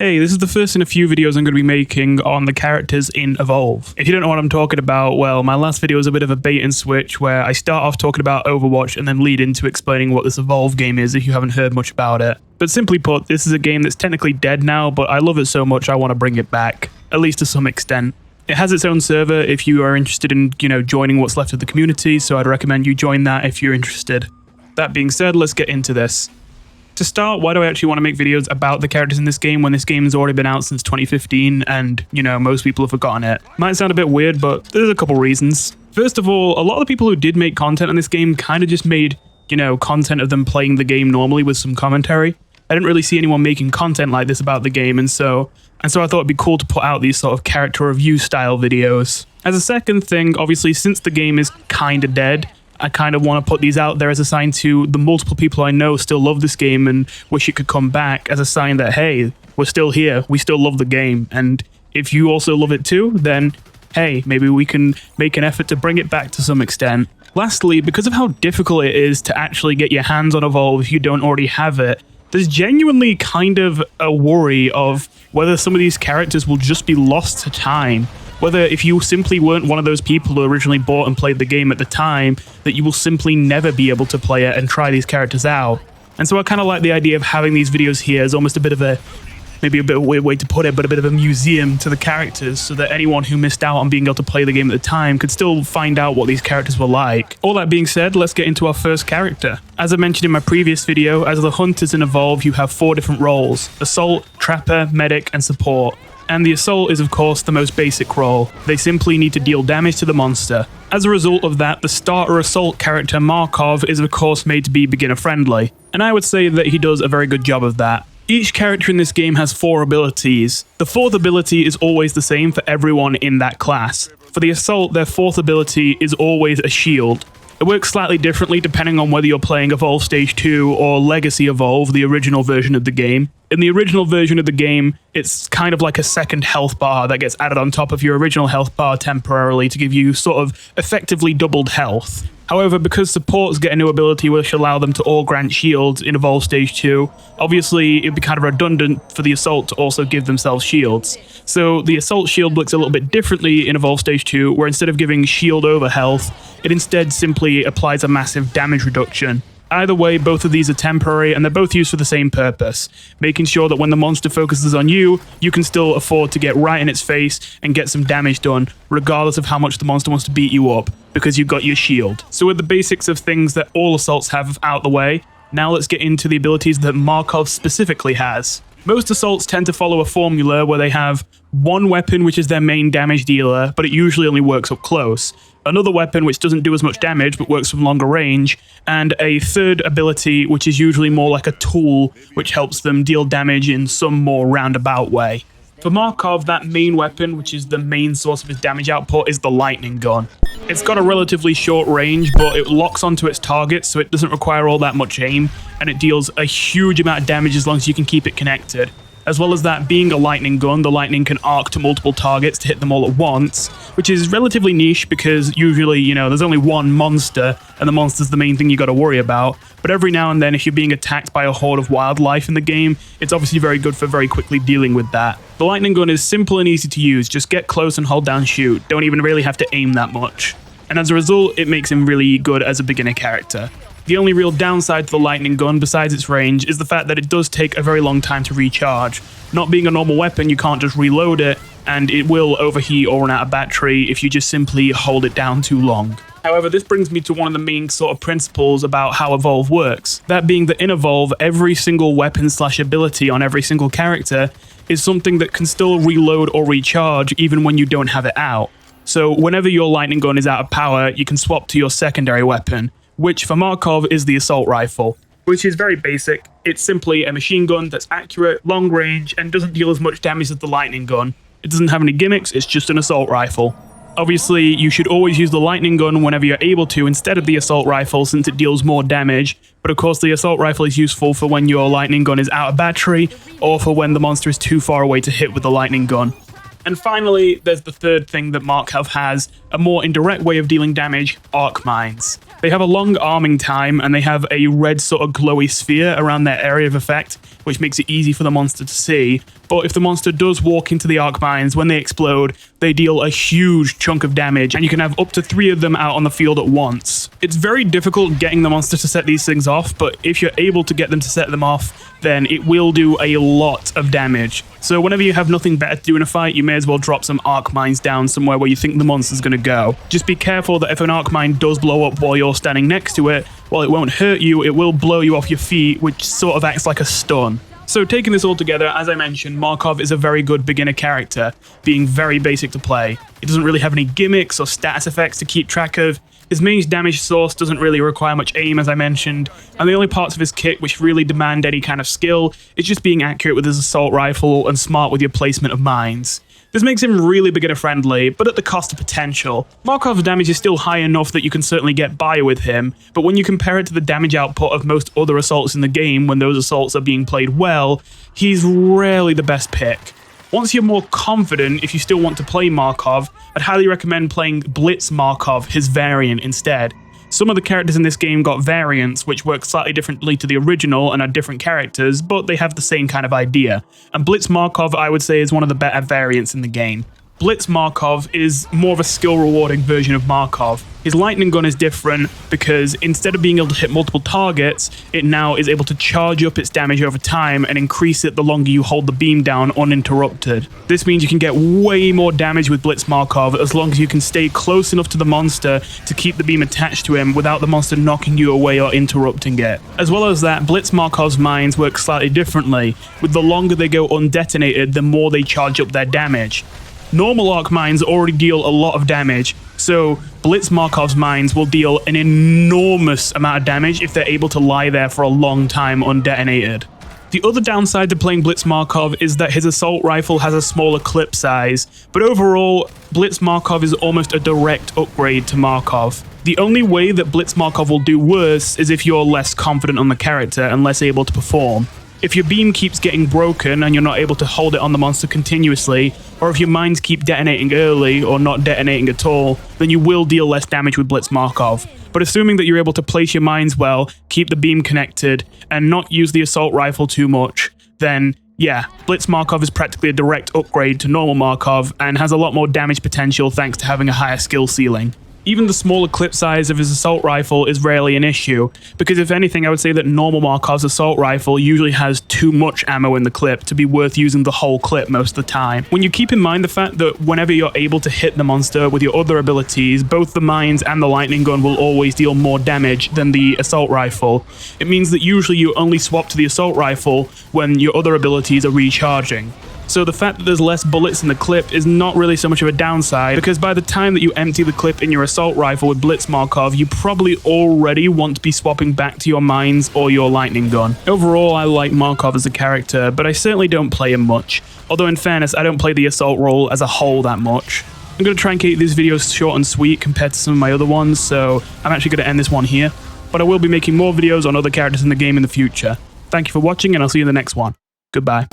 Hey, this is the first in a few videos I'm going to be making on the characters in Evolve. If you don't know what I'm talking about, well, my last video was a bit of a bait and switch where I start off talking about Overwatch and then lead into explaining what this Evolve game is if you haven't heard much about it. But simply put, this is a game that's technically dead now, but I love it so much I want to bring it back, at least to some extent. It has its own server if you are interested in, joining what's left of the community, so I'd recommend you join that if you're interested. That being said, let's get into this. To start, why do I actually want to make videos about the characters in this game when this game has already been out since 2015 and, most people have forgotten it? Might sound a bit weird, but there's a couple reasons. First of all, a lot of the people who did make content on this game kind of just made, content of them playing the game normally with some commentary. I didn't really see anyone making content like this about the game, and so I thought it'd be cool to put out these sort of character review style videos. As a second thing, obviously, since the game is kinda dead, I kind of want to put these out there as a sign to the multiple people I know still love this game and wish it could come back, as a sign that, hey, we're still here, we still love the game, and if you also love it too, then hey, maybe we can make an effort to bring it back to some extent. Lastly, because of how difficult it is to actually get your hands on Evolve if you don't already have it, there's genuinely kind of a worry of whether some of these characters will just be lost to time. Whether if you simply weren't one of those people who originally bought and played the game at the time, that you will simply never be able to play it and try these characters out. And so I kind of like the idea of having these videos here as almost a bit of a, maybe a bit of a weird way to put it, but a bit of a museum to the characters so that anyone who missed out on being able to play the game at the time could still find out what these characters were like. All that being said, let's get into our first character. As I mentioned in my previous video, as the hunters in Evolve, you have 4 different roles: Assault, Trapper, Medic, and Support. And the Assault is of course the most basic role. They simply need to deal damage to the monster. As a result of that, the starter Assault character Markov is of course made to be beginner friendly, and I would say that he does a very good job of that. Each character in this game has 4 abilities. The 4th ability is always the same for everyone in that class. For the Assault, their 4th ability is always a shield. It works slightly differently depending on whether you're playing Evolve Stage 2 or Legacy Evolve, the original version of the game. In the original version of the game, it's kind of like a second health bar that gets added on top of your original health bar temporarily to give you sort of effectively doubled health. However, because supports get a new ability which allow them to all grant shields in Evolve Stage 2, obviously it'd be kind of redundant for the Assault to also give themselves shields. So the Assault shield looks a little bit differently in Evolve Stage 2, where instead of giving shield over health, it instead simply applies a massive damage reduction. Either way, both of these are temporary, and they're both used for the same purpose, making sure that when the monster focuses on you, you can still afford to get right in its face and get some damage done, regardless of how much the monster wants to beat you up, because you've got your shield. So with the basics of things that all Assaults have out the way, now let's get into the abilities that Markov specifically has. Most Assaults tend to follow a formula where they have one weapon which is their main damage dealer, but it usually only works up close, another weapon which doesn't do as much damage but works from longer range, and a third ability which is usually more like a tool which helps them deal damage in some more roundabout way. For Markov, that main weapon, which is the main source of his damage output, is the lightning gun. It's got a relatively short range, but it locks onto its target, so it doesn't require all that much aim, and it deals a huge amount of damage as long as you can keep it connected. As well as that being a lightning gun, the lightning can arc to multiple targets to hit them all at once, which is relatively niche because usually, there's only one monster, and the monster's the main thing you gotta worry about. But every now and then, if you're being attacked by a horde of wildlife in the game, it's obviously very good for very quickly dealing with that. The lightning gun is simple and easy to use, just get close and hold down shoot, don't even really have to aim that much. And as a result, it makes him really good as a beginner character. The only real downside to the lightning gun, besides its range, is the fact that it does take a very long time to recharge. Not being a normal weapon, you can't just reload it, and it will overheat or run out of battery if you just simply hold it down too long. However, this brings me to one of the main sort of principles about how Evolve works. That being that in Evolve, every single weapon/ability on every single character is something that can still reload or recharge even when you don't have it out. So whenever your lightning gun is out of power, you can swap to your secondary weapon, which for Markov is the Assault Rifle, which is very basic. It's simply a machine gun that's accurate, long range, and doesn't deal as much damage as the lightning gun. It doesn't have any gimmicks, it's just an Assault Rifle. Obviously, you should always use the lightning gun whenever you're able to instead of the Assault Rifle since it deals more damage, but of course the Assault Rifle is useful for when your lightning gun is out of battery, or for when the monster is too far away to hit with the lightning gun. And finally, there's the third thing that Markov has, a more indirect way of dealing damage, arc mines. They have a long arming time, and they have a red sort of glowy sphere around their area of effect, which makes it easy for the monster to see. But if the monster does walk into the arc mines, when they explode, they deal a huge chunk of damage, and you can have up to 3 of them out on the field at once. It's very difficult getting the monster to set these things off, but if you're able to get them to set them off, then it will do a lot of damage. So whenever you have nothing better to do in a fight, you may as well drop some arc mines down somewhere where you think the monster's going to go. Just be careful that if an arc mine does blow up while you're standing next to it, while it won't hurt you, it will blow you off your feet, which sort of acts like a stun. So taking this all together, as I mentioned, Markov is a very good beginner character, being very basic to play. He doesn't really have any gimmicks or status effects to keep track of. His main damage source doesn't really require much aim, as I mentioned, and the only parts of his kit which really demand any kind of skill is just being accurate with his assault rifle and smart with your placement of mines. This makes him really beginner friendly, but at the cost of potential. Markov's damage is still high enough that you can certainly get by with him, but when you compare it to the damage output of most other assaults in the game when those assaults are being played well, he's rarely the best pick. Once you're more confident, if you still want to play Markov, I'd highly recommend playing Blitz Markov, his variant, instead. Some of the characters in this game got variants, which work slightly differently to the original and are different characters, but they have the same kind of idea. And Blitz Markov, I would say, is one of the better variants in the game. Blitz Markov is more of a skill-rewarding version of Markov. His lightning gun is different because instead of being able to hit multiple targets, it now is able to charge up its damage over time and increase it the longer you hold the beam down uninterrupted. This means you can get way more damage with Blitz Markov as long as you can stay close enough to the monster to keep the beam attached to him without the monster knocking you away or interrupting it. As well as that, Blitz Markov's mines work slightly differently. With the longer they go undetonated, the more they charge up their damage. Normal arc mines already deal a lot of damage, so Blitz Markov's mines will deal an enormous amount of damage if they're able to lie there for a long time undetonated. The other downside to playing Blitz Markov is that his assault rifle has a smaller clip size, but overall, Blitz Markov is almost a direct upgrade to Markov. The only way that Blitz Markov will do worse is if you're less confident on the character and less able to perform. If your beam keeps getting broken and you're not able to hold it on the monster continuously, or if your mines keep detonating early or not detonating at all, then you will deal less damage with Blitz Markov. But assuming that you're able to place your mines well, keep the beam connected, and not use the assault rifle too much, then yeah, Blitz Markov is practically a direct upgrade to normal Markov and has a lot more damage potential thanks to having a higher skill ceiling. Even the smaller clip size of his assault rifle is rarely an issue, because if anything I would say that normal Markov's assault rifle usually has too much ammo in the clip to be worth using the whole clip most of the time. When you keep in mind the fact that whenever you're able to hit the monster with your other abilities, both the mines and the lightning gun will always deal more damage than the assault rifle, it means that usually you only swap to the assault rifle when your other abilities are recharging. So the fact that there's less bullets in the clip is not really so much of a downside, because by the time that you empty the clip in your assault rifle with Blitz Markov, you probably already want to be swapping back to your mines or your lightning gun. Overall, I like Markov as a character, but I certainly don't play him much. Although in fairness, I don't play the assault role as a whole that much. I'm going to try and keep these videos short and sweet compared to some of my other ones, so I'm actually going to end this one here. But I will be making more videos on other characters in the game in the future. Thank you for watching, and I'll see you in the next one. Goodbye.